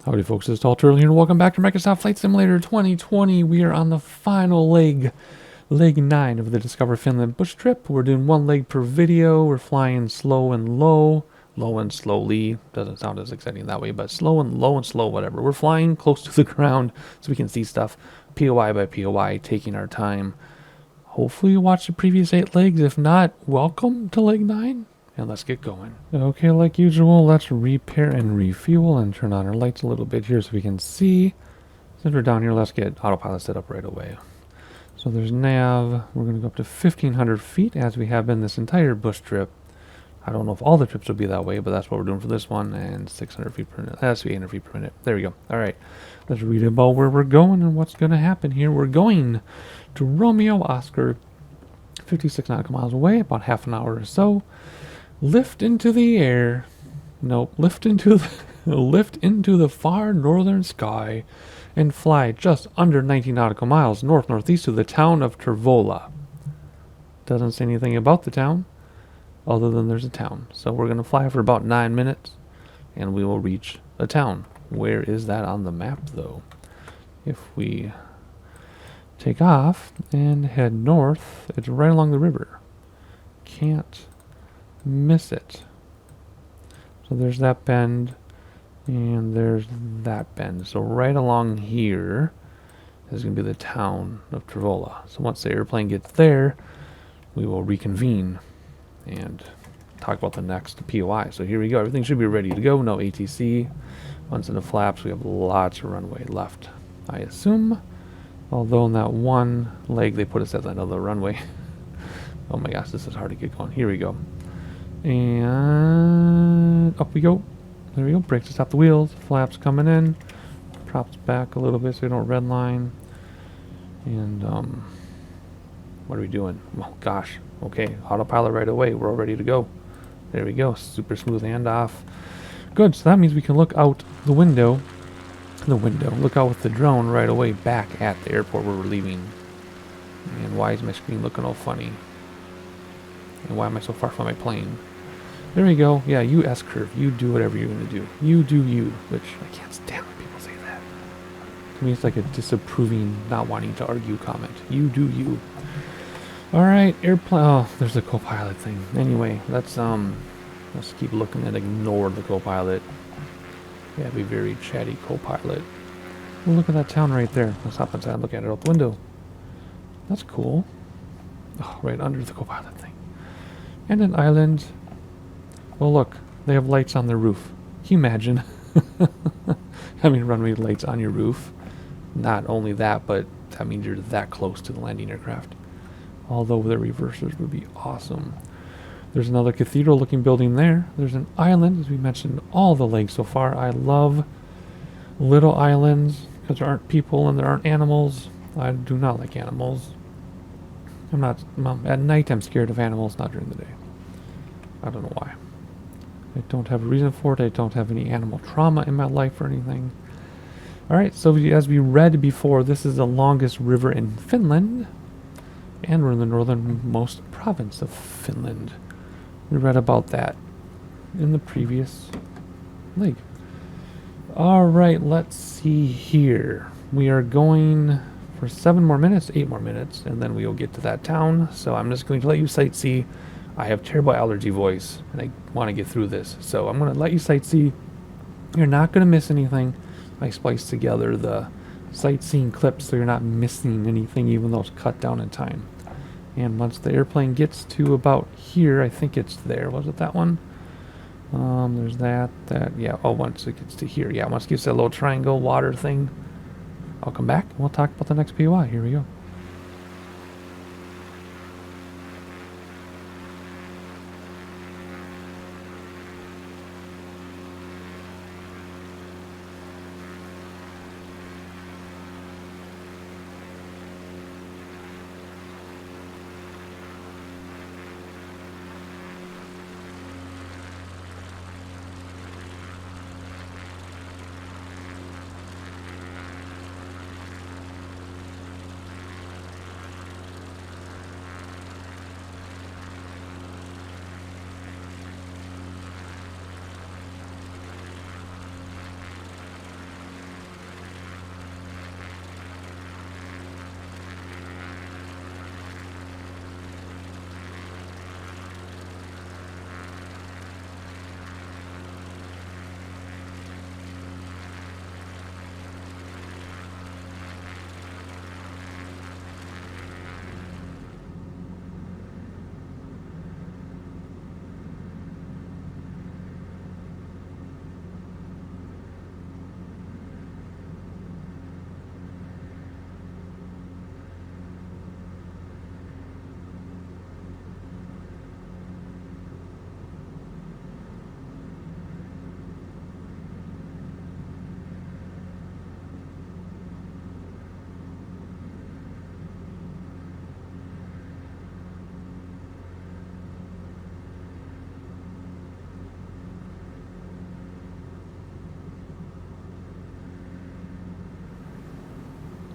Howdy folks, it's Tall Turtle here and welcome back to Microsoft Flight Simulator 2020. We are on the final leg 9 of the Discover Finland bush trip. We're doing one leg per video. We're flying slow and low and slowly. Doesn't sound as exciting that way, but slow and low and slow, whatever. We're flying close to the ground so we can see stuff POI by POI, taking our time. Hopefully you watched the previous 8 legs. If not, welcome to leg 9. And let's get going. Okay, like usual, let's repair and refuel and turn on our lights a little bit here so we can see. Since we're down here, let's get autopilot set up right away. So there's nav. We're going to go up to 1,500 feet as we have been this entire bush trip. I don't know if all the trips will be that way, but that's what we're doing for this one. And 600 feet per minute. That's 800 feet per minute. There we go. All right. Let's read about where we're going and what's going to happen here. We're going to Romeo Oscar, 56 nautical miles away, about half an hour or so. Lift into the air. Nope. Lift into the far northern sky and fly just under 19 nautical miles northeast to the town of Tervola. Doesn't say anything about the town other than there's a town. So we're going to fly for about 9 minutes and we will reach a town. Where is that on the map though? If we take off and head north, it's right along the river. Can't miss it. So there's that bend and there's that bend. So right along here is going to be the town of Tervola. So once the airplane gets there, we will reconvene and talk about the next POI. So here we go. Everything should be ready to go. No ATC. Once in the flaps, we have lots of runway left, I assume. Although in that one leg they put us at another runway. Oh my gosh, this is hard to get going. Here we go. And up we go. There we go. Brakes to stop the wheels. Flaps coming in. Props back a little bit so we don't redline. And what are we doing? Oh gosh. Okay, autopilot right away. We're all ready to go. There we go. Super smooth handoff. Good. So that means we can look out the window. Look out with the drone right away back at the airport where we're leaving. And why is my screen looking all funny? And why am I so far from my plane? There we go. Yeah, you S-curve. You do whatever you're going to do. You do you. Which, I can't stand when people say that. To me, it's like a disapproving, not wanting to argue comment. You do you. Alright, airplane. Oh, there's the co-pilot thing. Anyway, let's keep looking and ignore the co-pilot. Yeah, be very chatty co-pilot. Well, look at that town right there. Let's hop inside and look at it out the window. That's cool. Oh, right under the co-pilot thing. And an island. Well, look, they have lights on their roof. Can you imagine having runway lights on your roof? Not only that, but that means you're that close to the landing aircraft. Although the reversers would be awesome. There's another cathedral-looking building there. There's an island, as we mentioned, all the legs so far. I love little islands because there aren't people and there aren't animals. I do not like animals. At night I'm scared of animals, not during the day. I don't know why. I don't have a reason for it. I don't have any animal trauma in my life or anything. Alright, so as we read before, this is the longest river in Finland. And we're in the northernmost province of Finland. We read about that in the previous leg. Alright, let's see here. We are going for 7 more minutes, 8 more minutes, and then we will get to that town. So I'm just going to let you sightsee. I have terrible allergy voice, and I want to get through this. So I'm going to let you sightsee. You're not going to miss anything. I spliced together the sightseeing clips so you're not missing anything, even though it's cut down in time. And once the airplane gets to about here, I think it's there. Was it that one? There's that. Yeah. Oh, once it gets to here. Yeah, once it gets to that little triangle water thing, I'll come back and we'll talk about the next POI. Here we go.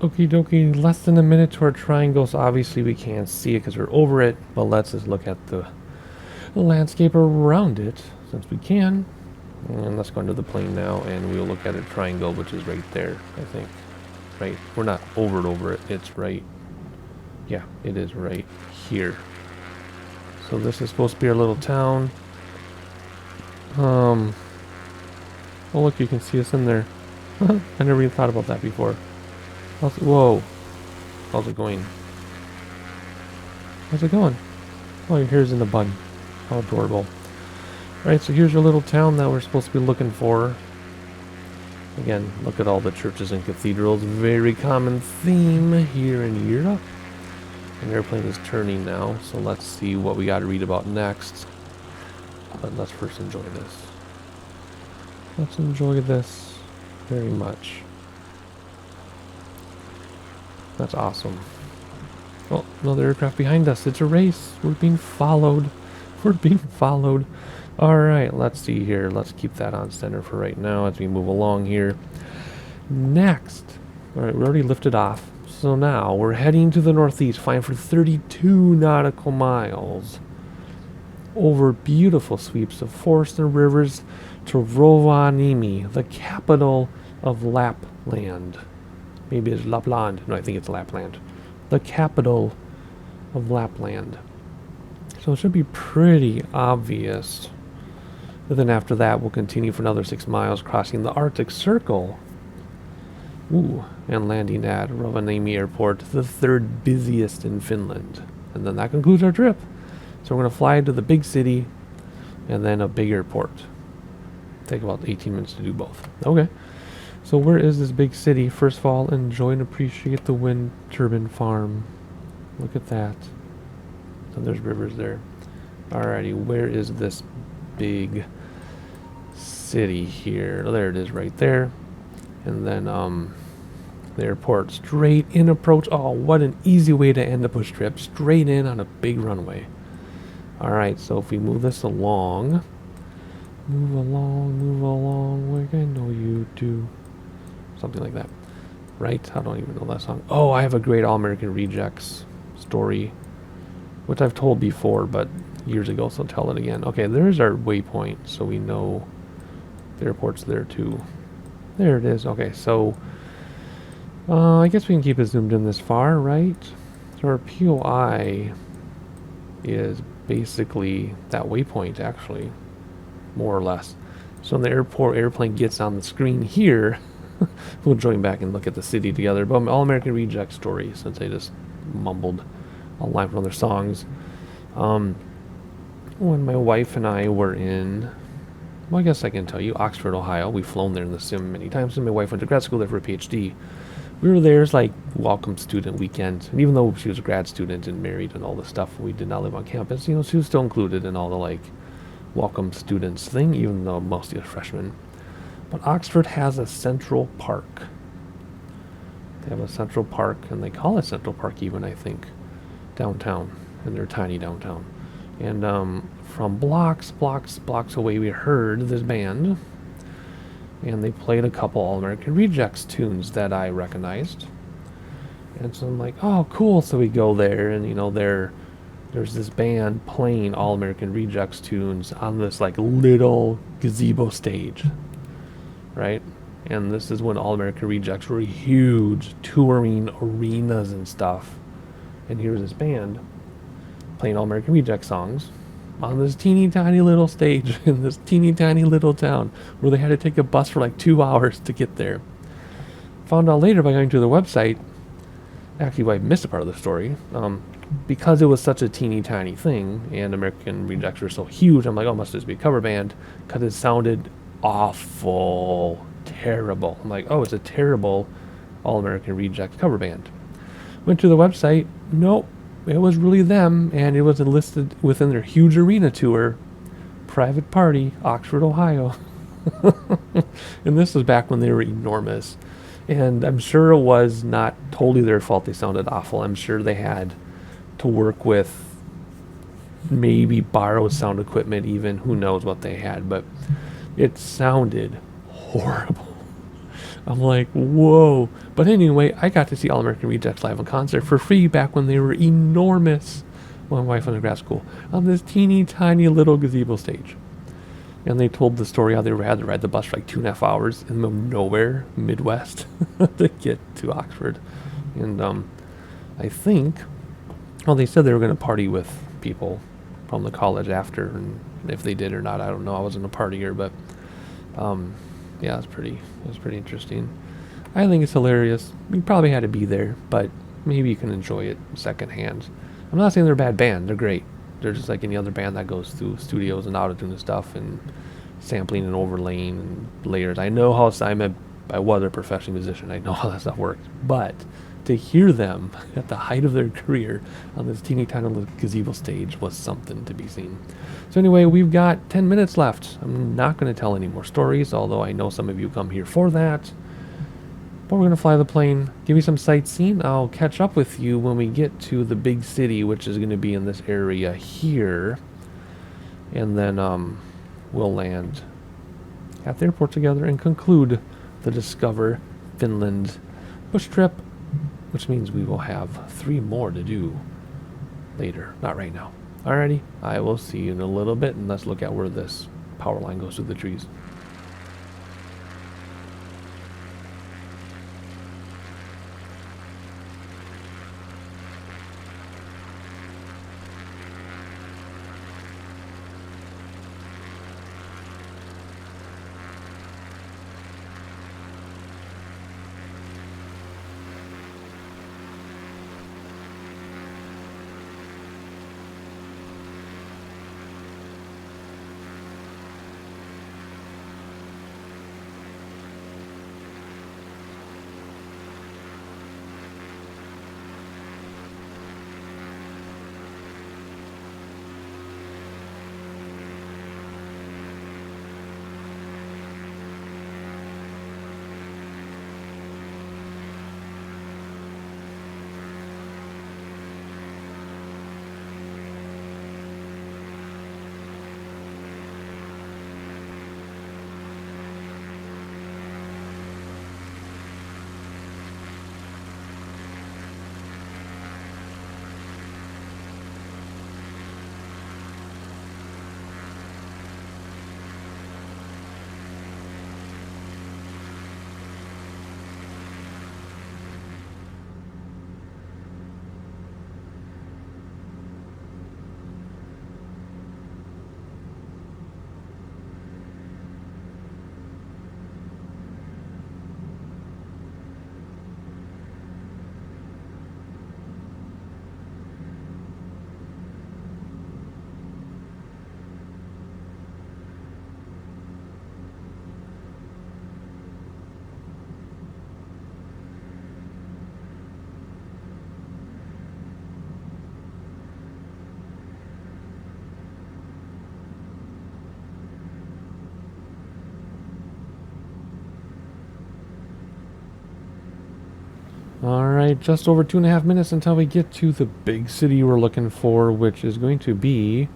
Okie dokie, less than a minute to our triangle, so obviously we can't see it because we're over it, but let's just look at the landscape around it, since we can. And let's go into the plane now, and we'll look at a triangle, which is right there, I think. Right, we're not over it, it's right, yeah, it is right here. So this is supposed to be our little town. Oh look, you can see us in there. I never even thought about that before. Whoa. How's it going? How's it going? Oh, your hair's in the bun. How adorable. Alright, so here's your little town that we're supposed to be looking for. Again, look at all the churches and cathedrals. Very common theme here in Europe. An airplane is turning now, so let's see what we got to read about next. But let's first enjoy this. Let's enjoy this very much. That's awesome. Oh, another aircraft behind us. It's a race. We're being followed. We're being followed. Alright, let's see here. Let's keep that on center for right now as we move along here. Next. Alright, we already lifted off. So now we're heading to the northeast, flying for 32 nautical miles over beautiful sweeps of forests and rivers to Rovaniemi, the capital of Lapland. Maybe it's Lapland. No, I think it's Lapland. The capital of Lapland. So it should be pretty obvious. And then after that, we'll continue for another 6 miles, crossing the Arctic Circle. Ooh, and landing at Rovaniemi Airport, the 3rd busiest in Finland. And then that concludes our trip. So we're going to fly to the big city and then a big airport. Take about 18 minutes to do both. Okay. So where is this big city? First of all, enjoy and appreciate the wind turbine farm. Look at that. And there's rivers there. Alrighty, where is this big city here? Oh, there it is right there. And then the airport, straight in approach. Oh, what an easy way to end a bush trip. Straight in on a big runway. Alright, so if we move this along. Move along, like I know you do. Something like that. Right? I don't even know that song. Oh, I have a great All-American Rejects story, which I've told before, but years ago, so tell it again. Okay, there's our waypoint, so we know the airport's there too. There it is. Okay, so I guess we can keep it zoomed in this far, right? So our POI is basically that waypoint, actually, more or less. So when the airplane gets on the screen here, we'll join back and look at the city together. But All-American Reject story, since I just mumbled a line from other songs. When my wife and I were in, well, I guess I can tell you, Oxford, Ohio. We've flown there in the sim many times, and my wife went to grad school there for a PhD. We were there as like welcome student weekend, and even though she was a grad student and married and all this stuff, we did not live on campus. You know, she was still included in all the like welcome students thing, even though mostly a freshman. But Oxford has a Central Park. They have a Central Park, and they call it Central Park even, I think, downtown, in their tiny downtown. And from blocks away, we heard this band, and they played a couple All-American Rejects tunes that I recognized. And so I'm like, oh, cool. So we go there, and you know, there's this band playing All-American Rejects tunes on this like little gazebo stage, right? And this is when All-American Rejects were huge, touring arenas and stuff. And here's this band playing All-American Reject songs on this teeny tiny little stage in this teeny tiny little town where they had to take a bus for like 2 hours to get there. Found out later by going to the website, actually I missed a part of the story, because it was such a teeny tiny thing and American Rejects were so huge, I'm like, oh, must just be a cover band, because it sounded awful, terrible. I'm like, oh, it's a terrible All-American Reject cover band. Went to the website, nope, it was really them, and it was listed within their huge arena tour, private party, Oxford, Ohio. And this was back when they were enormous. And I'm sure it was not totally their fault they sounded awful. I'm sure they had to work with maybe borrowed sound equipment even. Who knows what they had, but it sounded horrible. I'm like, whoa. But anyway, I got to see All American Rejects live in concert for free back when they were enormous. When my wife went to grad school on this teeny tiny little gazebo stage. And they told the story how they had to ride the bus for like 2.5 hours in the middle of nowhere, Midwest, to get to Oxford. And I think, well, they said they were going to party with people from the college after, and if they did or not, I don't know. I wasn't a partier, but yeah, it was pretty interesting. I think it's hilarious. You probably had to be there, but maybe you can enjoy it secondhand. I'm not saying they're a bad band. They're great. They're just like any other band that goes through studios and auto-tune and stuff and sampling and overlaying and layers. I know how I was a professional musician. I know how that stuff works. But to hear them at the height of their career on this teeny tiny little gazebo stage was something to be seen. So anyway, we've got 10 minutes left. I'm not going to tell any more stories, although I know some of you come here for that. But we're going to fly the plane, give you some sightseeing. I'll catch up with you when we get to the big city, which is going to be in this area here. And then we'll land at the airport together and conclude the Discover Finland bush trip, which means we will have 3 more to do later, not right now. Alrighty, I will see you in a little bit, and let's look at where this power line goes through the trees. Alright, just over 2.5 minutes until we get to the big city we're looking for, which is going to be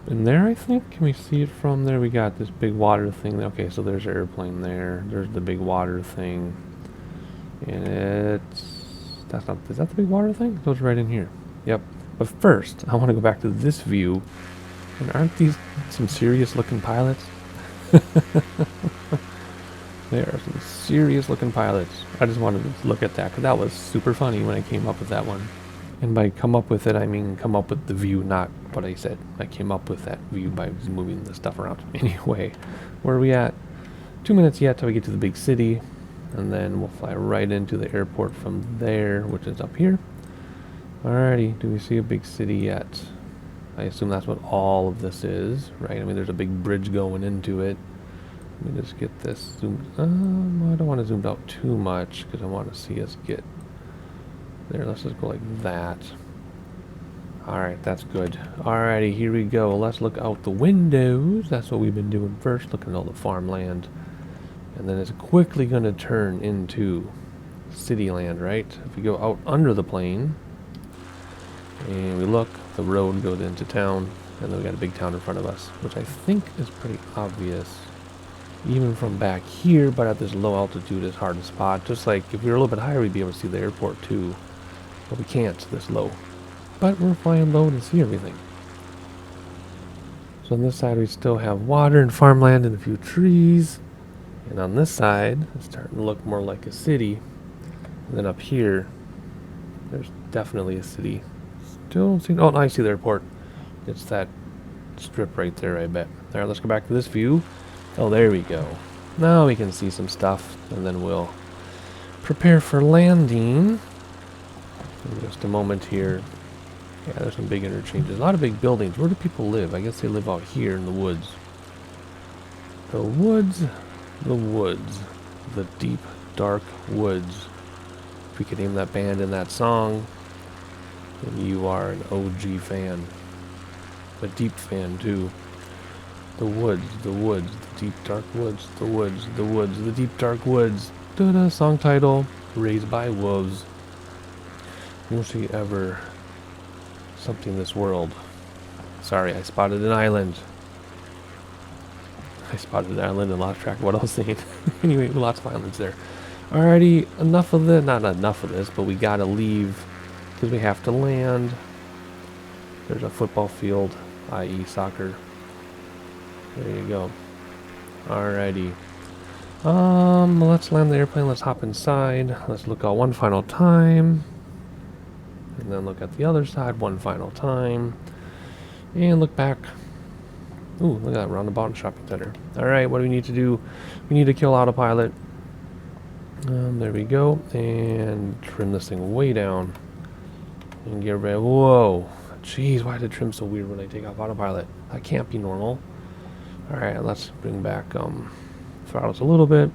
in there, I think. Can we see it from there? We got this big water thing. Okay, so there's an airplane there. There's the big water thing. And is that the big water thing? It goes right in here. Yep. But first, I want to go back to this view. And aren't these some serious looking pilots? They are some serious looking pilots. I just wanted to look at that because that was super funny when I came up with that one. And by come up with it, I mean come up with the view, not what I said. I came up with that view by moving the stuff around. Anyway, where are we at? 2 minutes yet till we get to the big city. And then we'll fly right into the airport from there, which is up here. Alrighty, do we see a big city yet? I assume that's what all of this is, right? I mean, there's a big bridge going into it. Let me just get this zoomed. I don't want to zoom out too much because I want to see us get there. Let's just go like that. Alright, that's good. Alrighty, here we go. Let's look out the windows. That's what we've been doing first, looking at all the farmland. And then it's quickly going to turn into city land, right? If we go out under the plane and we look, the road goes into town, and then we got a big town in front of us, which I think is pretty obvious. even from back here, but at this low altitude it's hard to spot. Just like if we were a little bit higher, we'd be able to see the airport too, but we can't this low. But we're flying low to see everything. So on this side we still have water and farmland and a few trees. And on this side, it's starting to look more like a city. And then up here, there's definitely a city. Still don't see... Oh, I see the airport. It's that strip right there, I bet. Alright, let's go back to this view. Oh, there we go. Now we can see some stuff, and then we'll prepare for landing. In just a moment here. Yeah, there's some big interchanges. A lot of big buildings. Where do people live? I guess they live out here in the woods. The woods. The woods. The deep, dark woods. If we could name that band in that song, then you are an OG fan. A deep fan, too. The woods, the deep, dark woods, the woods, the deep, dark woods. Da-da, song title, Raised by Wolves. Will she ever something this world? Sorry, I spotted an island. I spotted an island and lost track of what I was saying. Anyway, lots of islands there. Alrighty, enough of this. Not enough of this, but we gotta leave because we have to land. There's a football field, i.e. soccer. There you go. Alrighty. Let's land the airplane. Let's hop inside. Let's look out one final time. And then look at the other side one final time. And look back. Ooh, look at that roundabout shopping center. Alright, what do we need to do? We need to kill autopilot. There we go. And trim this thing way down. And get rid of... Whoa. Jeez, why did it trim so weird when I take off autopilot? That can't be normal. Alright, let's bring back throttles a little bit.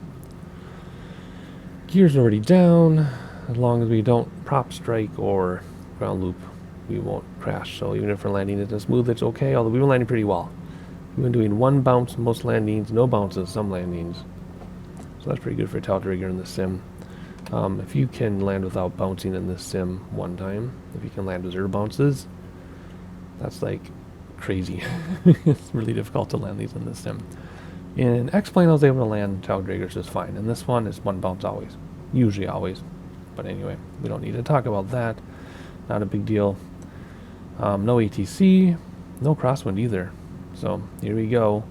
Gears already down. As long as we don't prop strike or ground loop, we won't crash. So even if our landing isn't smooth, it's okay. Although we've been landing pretty well. We've been doing one bounce most landings, no bounces some landings. So that's pretty good for a tail dragger in the sim. If you can land without bouncing in this sim one time, if you can land with 0 bounces, that's like crazy. It's really difficult to land these in this sim. In X-Plane I was able to land tail draggers just fine. And this one is 1 bounce always. Usually always. But anyway, we don't need to talk about that. Not a big deal. No ATC, no crosswind either. So here we go.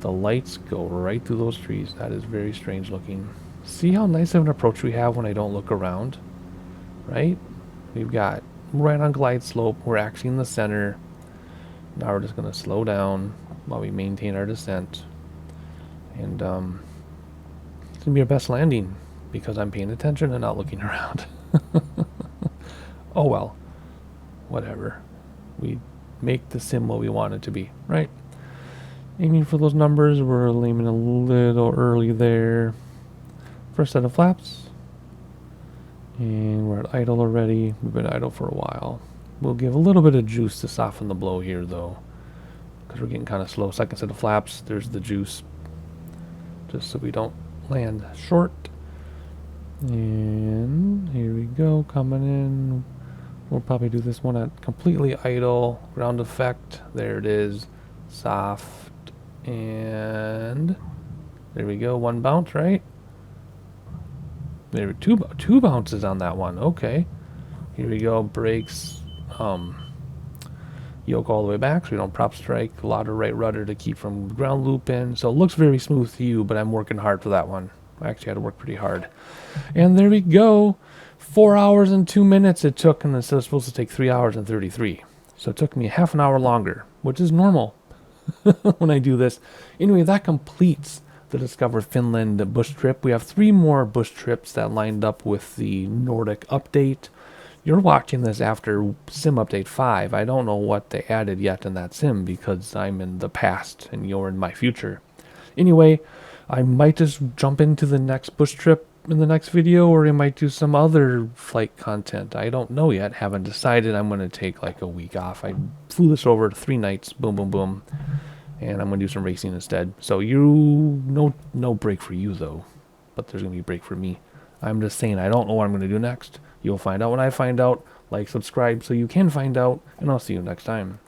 The lights go right through those trees. That is very strange looking. See how nice of an approach we have when I don't look around? Right? We've got right on glide slope. We're actually in the center. Now we're just going to slow down while we maintain our descent. And it's going to be our best landing because I'm paying attention and not looking around. Oh well. Whatever. We make the sim what we want it to be, right? Aiming for those numbers. We're aiming a little early there. First set of flaps. And we're at idle already. We've been idle for a while. We'll give a little bit of juice to soften the blow here though, because we're getting kind of slow. Second set of flaps. There's the juice. Just so we don't land short. And here we go, coming in. We'll probably do this one at completely idle. Ground effect. There it is. Soft. And there we go. 1 bounce, right? There were two bounces on that one. Okay. Here we go. Brakes. Yoke all the way back so we don't prop strike. A lot of right rudder to keep from ground loop in. So it looks very smooth to you, but I'm working hard for that one. I actually had to work pretty hard. And there we go. 4 hours and 2 minutes it took, and it's supposed to take 3 hours and 33. So it took me half an hour longer, which is normal when I do this. Anyway, that completes the Discover Finland bush trip. We have 3 more bush trips that lined up with the Nordic update. You're watching this after Sim Update 5. I don't know what they added yet in that sim because I'm in the past and you're in my future. Anyway, I might just jump into the next bush trip in the next video, or I might do some other flight content. I don't know yet. Haven't decided. I'm going to take like a week off. I flew this over 3 nights. Boom, boom, boom. And I'm going to do some racing instead. So no break for you though. But there's going to be a break for me. I'm just saying I don't know what I'm going to do next. You'll find out when I find out. Like, subscribe so you can find out. And I'll see you next time.